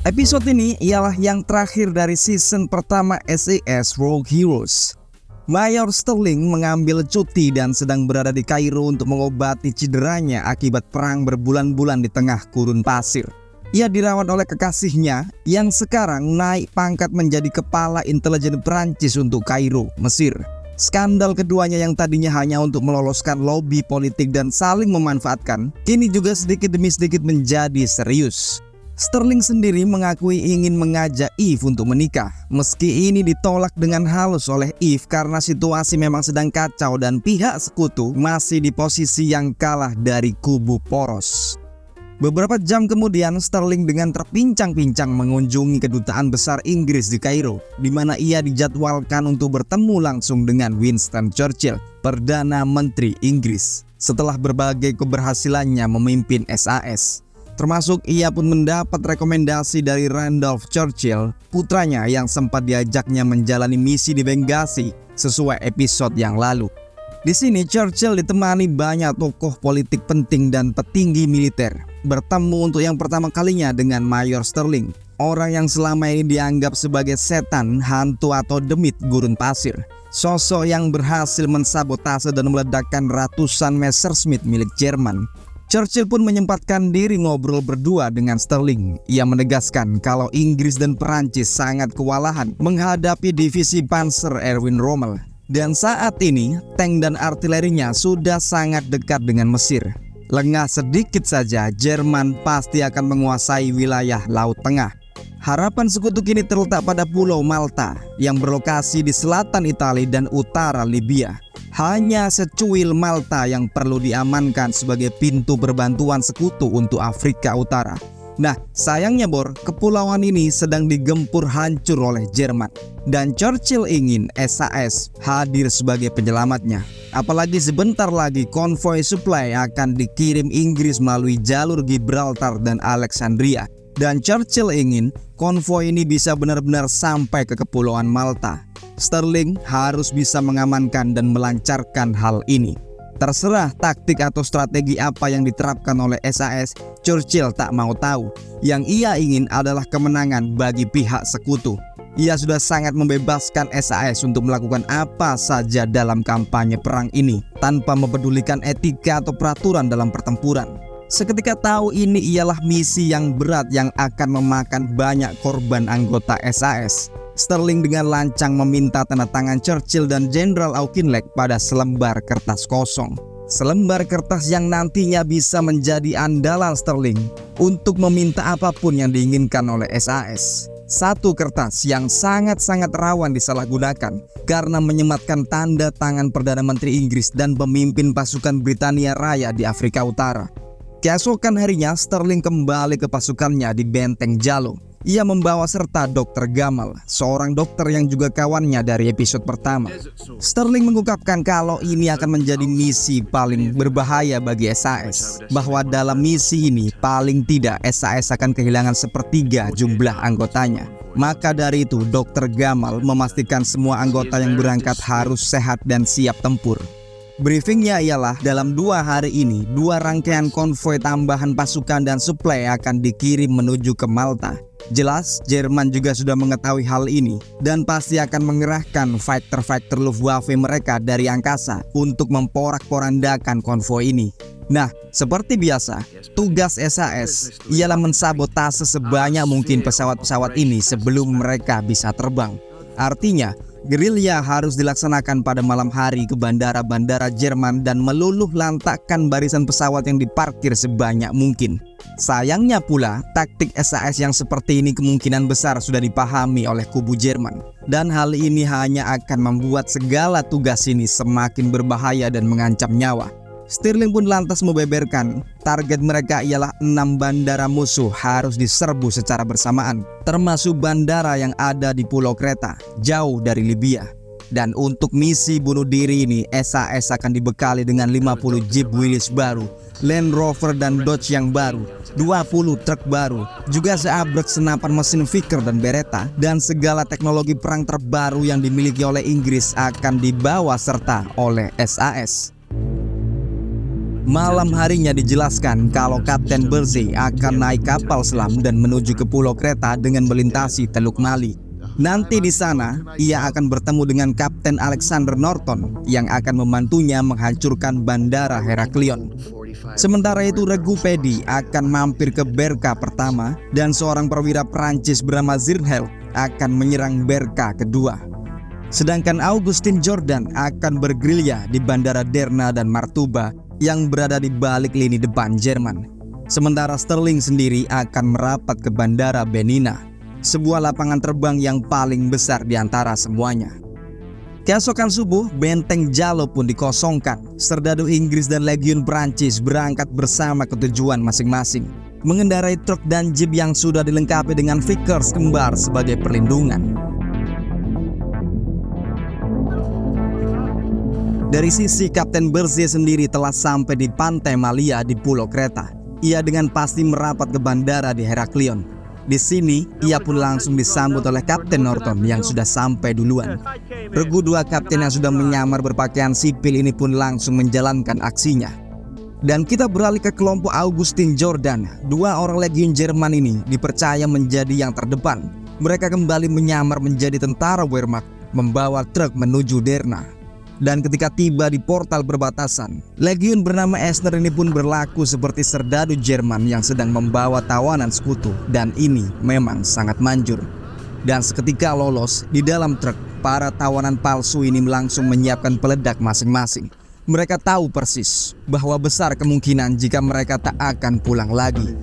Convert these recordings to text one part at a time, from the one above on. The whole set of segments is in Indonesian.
Episode ini ialah yang terakhir dari season pertama SAS Rogue Heroes. Mayor Sterling mengambil cuti dan sedang berada di Kairo untuk mengobati cederanya akibat perang berbulan-bulan di tengah gurun pasir. Ia dirawat oleh kekasihnya yang sekarang naik pangkat menjadi kepala intelijen Perancis untuk Kairo, Mesir. Skandal keduanya yang tadinya hanya untuk meloloskan lobi politik dan saling memanfaatkan, kini juga sedikit demi sedikit menjadi serius. Sterling sendiri mengakui ingin mengajak Eve untuk menikah, meski ini ditolak dengan halus oleh Eve karena situasi memang sedang kacau dan pihak sekutu masih di posisi yang kalah dari kubu poros. Beberapa jam kemudian Sterling dengan terpincang-pincang mengunjungi kedutaan besar Inggris di Kairo, di mana ia dijadwalkan untuk bertemu langsung dengan Winston Churchill, Perdana Menteri Inggris, setelah berbagai keberhasilannya memimpin SAS. Termasuk ia pun mendapat rekomendasi dari Randolph Churchill, putranya yang sempat diajaknya menjalani misi di Benghazi sesuai episode yang lalu. Di sini Churchill ditemani banyak tokoh politik penting dan petinggi militer, bertemu untuk yang pertama kalinya dengan Mayor Sterling, orang yang selama ini dianggap sebagai setan, hantu atau demit gurun pasir. Sosok yang berhasil mensabotase dan meledakkan ratusan Messerschmitt milik Jerman. Churchill pun menyempatkan diri ngobrol berdua dengan Sterling. Ia menegaskan kalau Inggris dan Perancis sangat kewalahan menghadapi divisi Panzer Erwin Rommel. Dan saat ini, tank dan artilerinya sudah sangat dekat dengan Mesir. Lengah sedikit saja, Jerman pasti akan menguasai wilayah Laut Tengah. Harapan sekutu kini terletak pada Pulau Malta yang berlokasi di selatan Italia dan utara Libya. Hanya secuil Malta yang perlu diamankan sebagai pintu perbantuan sekutu untuk Afrika Utara. Nah, sayangnya kepulauan ini sedang digempur hancur oleh Jerman. Dan Churchill ingin SAS hadir sebagai penyelamatnya. Apalagi sebentar lagi konvoi supply akan dikirim Inggris melalui jalur Gibraltar dan Alexandria. Dan Churchill ingin konvoi ini bisa benar-benar sampai ke Kepulauan Malta. Sterling harus bisa mengamankan dan melancarkan hal ini. Terserah taktik atau strategi apa yang diterapkan oleh SAS, Churchill tak mau tahu. Yang ia ingin adalah kemenangan bagi pihak sekutu. Ia sudah sangat membebaskan SAS untuk melakukan apa saja dalam kampanye perang ini, tanpa mempedulikan etika atau peraturan dalam pertempuran. Seketika tahu ini ialah misi yang berat yang akan memakan banyak korban anggota SAS. Sterling dengan lancang meminta tanda tangan Churchill dan Jenderal Auchinleck pada selembar kertas kosong. Selembar kertas yang nantinya bisa menjadi andalan Sterling untuk meminta apapun yang diinginkan oleh SAS. Satu kertas yang sangat-sangat rawan disalahgunakan karena menyematkan tanda tangan Perdana Menteri Inggris dan pemimpin pasukan Britania Raya di Afrika Utara. Keesokan harinya Sterling kembali ke pasukannya di Benteng Jalo. Ia membawa serta Dr. Gamal, seorang dokter yang juga kawannya dari episode pertama. Sterling mengungkapkan kalau ini akan menjadi misi paling berbahaya bagi SAS, bahwa dalam misi ini paling tidak SAS akan kehilangan sepertiga jumlah anggotanya. Maka dari itu Dr. Gamal memastikan semua anggota yang berangkat harus sehat dan siap tempur. Briefingnya ialah dalam 2 hari ini 2 rangkaian konvoi tambahan pasukan dan suplai akan dikirim menuju ke Malta. Jelas Jerman juga sudah mengetahui hal ini dan pasti akan mengerahkan fighter-fighter Luftwaffe mereka dari angkasa untuk memporak-porandakan konvoi ini. Nah, seperti biasa, tugas SAS ialah mensabotase sebanyak mungkin pesawat-pesawat ini sebelum mereka bisa terbang. Artinya, gerilya harus dilaksanakan pada malam hari ke bandara-bandara Jerman dan meluluh lantakkan barisan pesawat yang diparkir sebanyak mungkin. Sayangnya pula, taktik SAS yang seperti ini kemungkinan besar sudah dipahami oleh kubu Jerman. Dan hal ini hanya akan membuat segala tugas ini semakin berbahaya dan mengancam nyawa. Sterling pun lantas membeberkan target mereka ialah 6 bandara musuh harus diserbu secara bersamaan, termasuk bandara yang ada di Pulau Kreta, jauh dari Libya. Dan untuk misi bunuh diri ini, SAS akan dibekali dengan 50 Jeep Willys baru, Land Rover dan Dodge yang baru, 20 truk baru, juga seabrek senapan mesin Vickers dan Beretta, dan segala teknologi perang terbaru yang dimiliki oleh Inggris akan dibawa serta oleh SAS. Malam harinya dijelaskan kalau Kapten Berze akan naik kapal selam dan menuju ke Pulau Kreta dengan melintasi Teluk Mali. Nanti di sana, ia akan bertemu dengan Kapten Alexander Norton yang akan membantunya menghancurkan Bandara Heraklion. Sementara itu Regu Paddy akan mampir ke Berka pertama dan seorang perwira Prancis bernama Zirnheld akan menyerang Berka kedua. Sedangkan Augustin Jordan akan bergerilya di Bandara Derna dan Martuba yang berada di balik lini depan Jerman. Sementara Sterling sendiri akan merapat ke Bandara Benina, sebuah lapangan terbang yang paling besar di antara semuanya. Keesokan subuh, benteng Jalo pun dikosongkan. Serdadu Inggris dan Legiun Prancis berangkat bersama ke tujuan masing-masing, mengendarai truk dan jeep yang sudah dilengkapi dengan Vickers kembar sebagai perlindungan. Dari sisi Kapten Berze sendiri telah sampai di pantai Malia di Pulau Kreta. Ia dengan pasti merapat ke bandara di Heraklion. Di sini, ia pun langsung disambut oleh Kapten Norton yang sudah sampai duluan. Regu dua kapten yang sudah menyamar berpakaian sipil ini pun langsung menjalankan aksinya. Dan kita beralih ke kelompok Augustin Jordan. Dua orang Legiun Jerman ini dipercaya menjadi yang terdepan. Mereka kembali menyamar menjadi tentara Wehrmacht, membawa truk menuju Derna. Dan ketika tiba di portal perbatasan, Legiun bernama Esner ini pun berlaku seperti serdadu Jerman yang sedang membawa tawanan sekutu, dan ini memang sangat manjur. Dan seketika lolos di dalam truk, para tawanan palsu ini langsung menyiapkan peledak masing-masing. Mereka tahu persis bahwa besar kemungkinan jika mereka tak akan pulang lagi.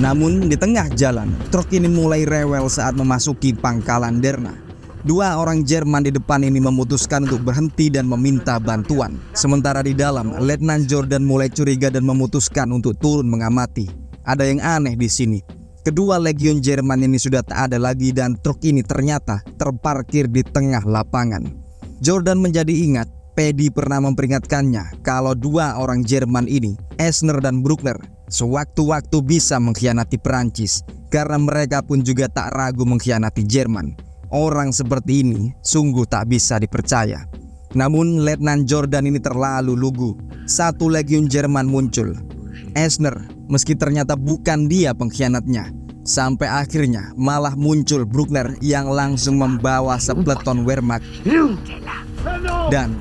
Namun di tengah jalan, truk ini mulai rewel saat memasuki pangkalan Derna. Dua orang Jerman di depan ini memutuskan untuk berhenti dan meminta bantuan. Sementara di dalam, Letnan Jordan mulai curiga dan memutuskan untuk turun mengamati. Ada yang aneh di sini. Kedua Legiun Jerman ini sudah tak ada lagi dan truk ini ternyata terparkir di tengah lapangan. Jordan menjadi ingat Paddy pernah memperingatkannya kalau dua orang Jerman ini, Esner dan Bruckner, sewaktu-waktu bisa mengkhianati Perancis karena mereka pun juga tak ragu mengkhianati Jerman. Orang seperti ini sungguh tak bisa dipercaya. Namun Letnan Jordan ini terlalu lugu. Satu Legiun Jerman muncul, Esner, meski ternyata bukan dia pengkhianatnya. Sampai akhirnya malah muncul Bruckner yang langsung membawa sepeleton Wehrmacht. Dan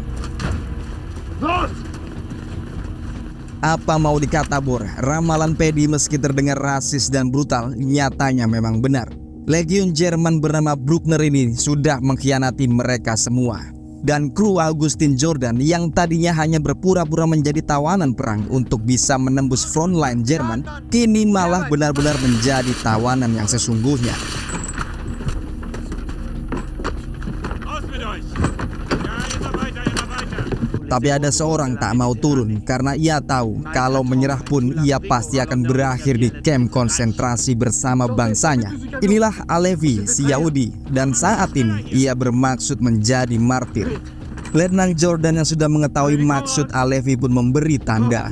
apa mau dikata Bor, ramalan Paddy meski terdengar rasis dan brutal, nyatanya memang benar. Legiun Jerman bernama Bruckner ini sudah mengkhianati mereka semua. Dan kru Augustin Jordan yang tadinya hanya berpura-pura menjadi tawanan perang untuk bisa menembus frontline Jerman, kini malah benar-benar menjadi tawanan yang sesungguhnya. Tapi ada seorang tak mau turun karena ia tahu kalau menyerah pun ia pasti akan berakhir di kamp konsentrasi bersama bangsanya. Inilah Alevi, si Yahudi, dan saat ini ia bermaksud menjadi martir. Letnan Jordan yang sudah mengetahui maksud Alevi pun memberi tanda.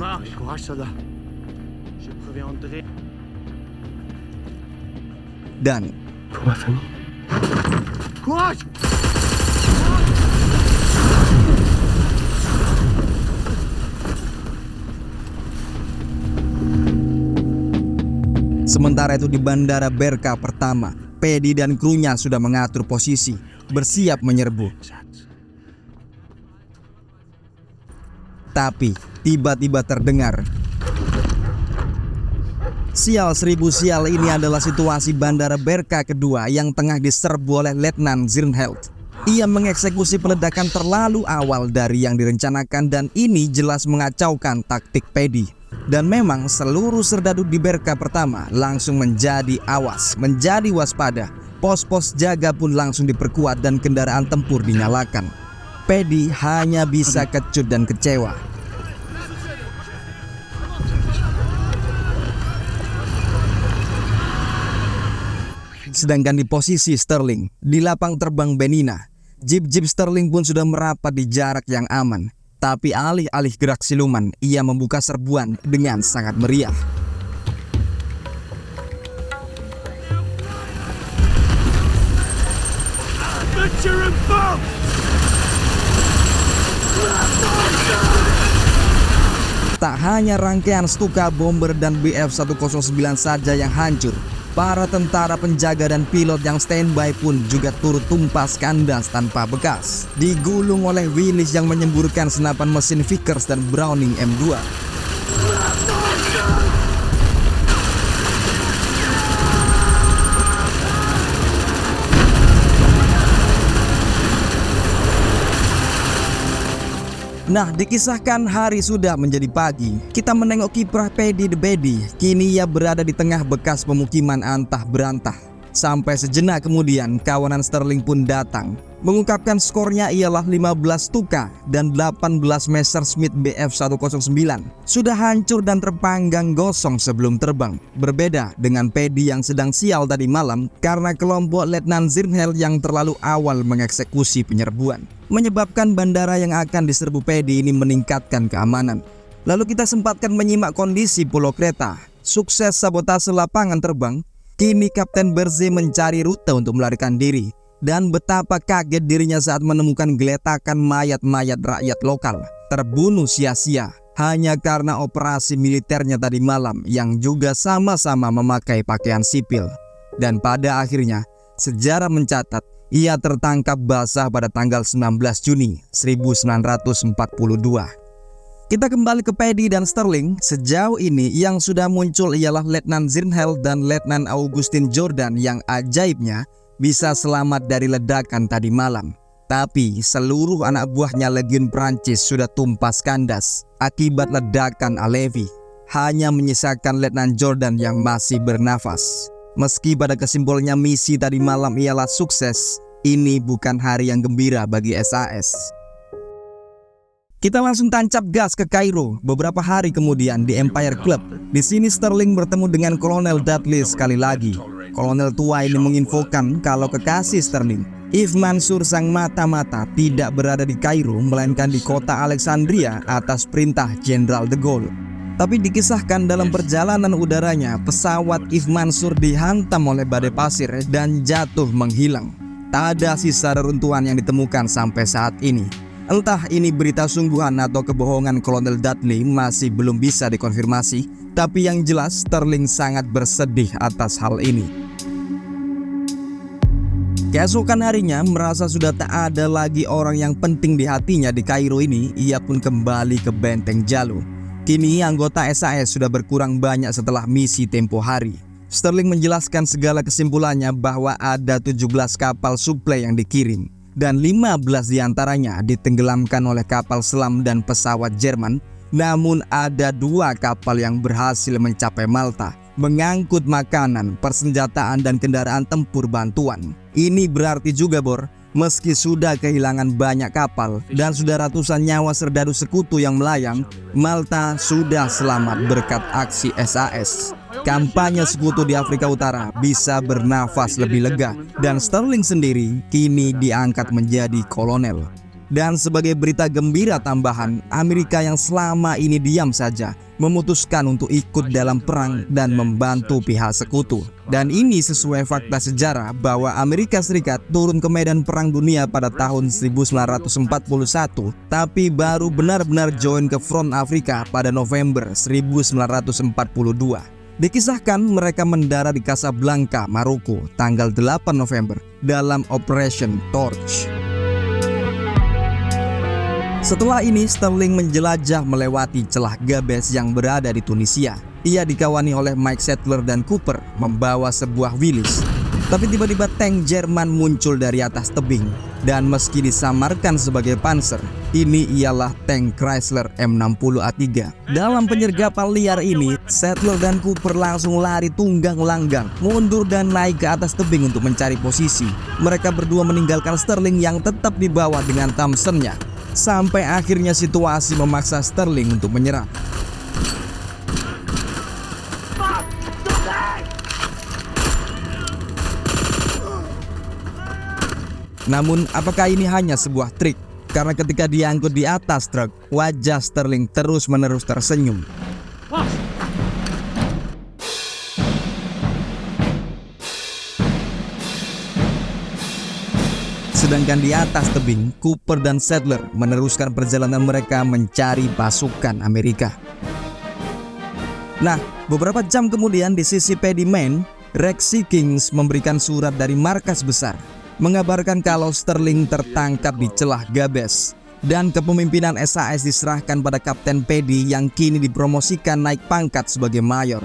Dan sementara itu di Bandara Berka pertama, Paddy dan krunya sudah mengatur posisi, bersiap menyerbu. Tapi tiba-tiba terdengar, sial seribu sial, ini adalah situasi Bandara Berka kedua yang tengah diserbu oleh Letnan Zirnheld. Ia mengeksekusi peledakan terlalu awal dari yang direncanakan dan ini jelas mengacaukan taktik Paddy. Dan memang seluruh serdadu di Berka pertama langsung menjadi awas, menjadi waspada. Pos-pos jaga pun langsung diperkuat dan kendaraan tempur dinyalakan. Paddy hanya bisa kecut dan kecewa. Sedangkan di posisi Sterling, di lapang terbang Benina, jeep-jeep Sterling pun sudah merapat di jarak yang aman. Tapi alih-alih gerak siluman, ia membuka serbuan dengan sangat meriah. Butcher and bomb! Tak hanya rangkaian Stuka Bomber dan Bf-109 saja yang hancur, para tentara penjaga dan pilot yang standby pun juga turut tumpas kandas tanpa bekas, digulung oleh Willis yang menyemburkan senapan mesin Vickers dan Browning M2. Nah, dikisahkan hari sudah menjadi pagi. Kita menengok kiprah Paddy the Baddy. Kini ia berada di tengah bekas pemukiman antah berantah. Sampai sejenak kemudian kawanan Sterling pun datang. Mengungkapkan skornya ialah 15 Stuka dan 18 Messerschmitt Bf-109. Sudah hancur dan terpanggang gosong sebelum terbang. Berbeda dengan Paddy yang sedang sial tadi malam karena kelompok Letnan Zirnhell yang terlalu awal mengeksekusi penyerbuan, menyebabkan bandara yang akan diserbu Paddy ini meningkatkan keamanan. Lalu kita sempatkan menyimak kondisi Pulau Kreta. Sukses sabotase lapangan terbang, kini Kapten Berze mencari rute untuk melarikan diri. Dan betapa kaget dirinya saat menemukan geletakan mayat-mayat rakyat lokal terbunuh sia-sia hanya karena operasi militernya tadi malam yang juga sama-sama memakai pakaian sipil. Dan pada akhirnya sejarah mencatat ia tertangkap basah pada tanggal 19 Juni 1942. Kita kembali ke Paddy dan Sterling. Sejauh ini yang sudah muncul ialah Letnan Zirnhell dan Letnan Augustin Jordan yang ajaibnya bisa selamat dari ledakan tadi malam. Tapi seluruh anak buahnya Legiun Prancis sudah tumpas kandas akibat ledakan Alevi. Hanya menyisakan Letnan Jordan yang masih bernafas. Meski pada kesimpulannya misi tadi malam ialah sukses, ini bukan hari yang gembira bagi SAS. Kita langsung tancap gas ke Kairo. Beberapa hari kemudian di Empire Club. Di sini Sterling bertemu dengan Kolonel Dudley sekali lagi. Kolonel tua ini menginfokan kalau kekasih Sterling, Yves Mansour sang mata-mata, tidak berada di Kairo melainkan di kota Alexandria atas perintah Jenderal de Gaulle. Tapi dikisahkan dalam perjalanan udaranya, pesawat Yves Mansour dihantam oleh badai pasir dan jatuh menghilang. Tak ada sisa reruntuhan yang ditemukan sampai saat ini. Entah ini berita sungguhan atau kebohongan Kolonel Dudley masih belum bisa dikonfirmasi. Tapi yang jelas Sterling sangat bersedih atas hal ini. Keesokan harinya, merasa sudah tak ada lagi orang yang penting di hatinya di Kairo ini, ia pun kembali ke Benteng Jalu. Kini anggota SAS sudah berkurang banyak setelah misi tempo hari. Sterling menjelaskan segala kesimpulannya bahwa ada 17 kapal suplai yang dikirim, dan 15 diantaranya ditenggelamkan oleh kapal selam dan pesawat Jerman. Namun ada 2 kapal yang berhasil mencapai Malta, mengangkut makanan, persenjataan dan kendaraan tempur bantuan. Ini berarti juga meski sudah kehilangan banyak kapal dan sudah ratusan nyawa serdadu sekutu yang melayang, Malta sudah selamat berkat aksi SAS. Kampanye sekutu di Afrika Utara bisa bernafas lebih lega dan Sterling sendiri kini diangkat menjadi kolonel. Dan sebagai berita gembira tambahan, Amerika yang selama ini diam saja memutuskan untuk ikut dalam perang dan membantu pihak sekutu. Dan ini sesuai fakta sejarah bahwa Amerika Serikat turun ke medan perang dunia pada tahun 1941, tapi baru benar-benar join ke front Afrika pada November 1942. Dikisahkan mereka mendarat di Casablanca, Maroko tanggal 8 November dalam Operation Torch. Setelah ini Sterling menjelajah melewati celah Gabes yang berada di Tunisia. Ia dikawani oleh Mike Sattler dan Cooper membawa sebuah Willys. Tapi tiba-tiba tank Jerman muncul dari atas tebing. Dan meski disamarkan sebagai panser, ini ialah tank Chrysler M60A3. Dalam penyergapan liar ini, Sattler dan Cooper langsung lari tunggang langgang, mundur dan naik ke atas tebing untuk mencari posisi. Mereka berdua meninggalkan Sterling yang tetap di bawah dengan Thompson-nya. Sampai akhirnya situasi memaksa Sterling untuk menyerah. Namun apakah ini hanya sebuah trik? Karena ketika diangkut di atas truk, wajah Sterling terus-menerus tersenyum. Sedangkan di atas tebing, Cooper dan Sadler meneruskan perjalanan mereka mencari pasukan Amerika. Nah, beberapa jam kemudian di sisi Paddy, Maine, Rex Sikkings memberikan surat dari markas besar mengabarkan kalau Sterling tertangkap di celah Gabes dan kepemimpinan SAS diserahkan pada Kapten Paddy yang kini dipromosikan naik pangkat sebagai mayor.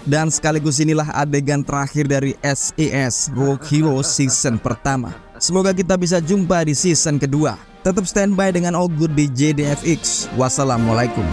Dan sekaligus inilah adegan terakhir dari SAS Rogue Heroes season pertama. Semoga kita bisa jumpa di season kedua. Tetap standby dengan All Good di JDFX. Wassalamualaikum.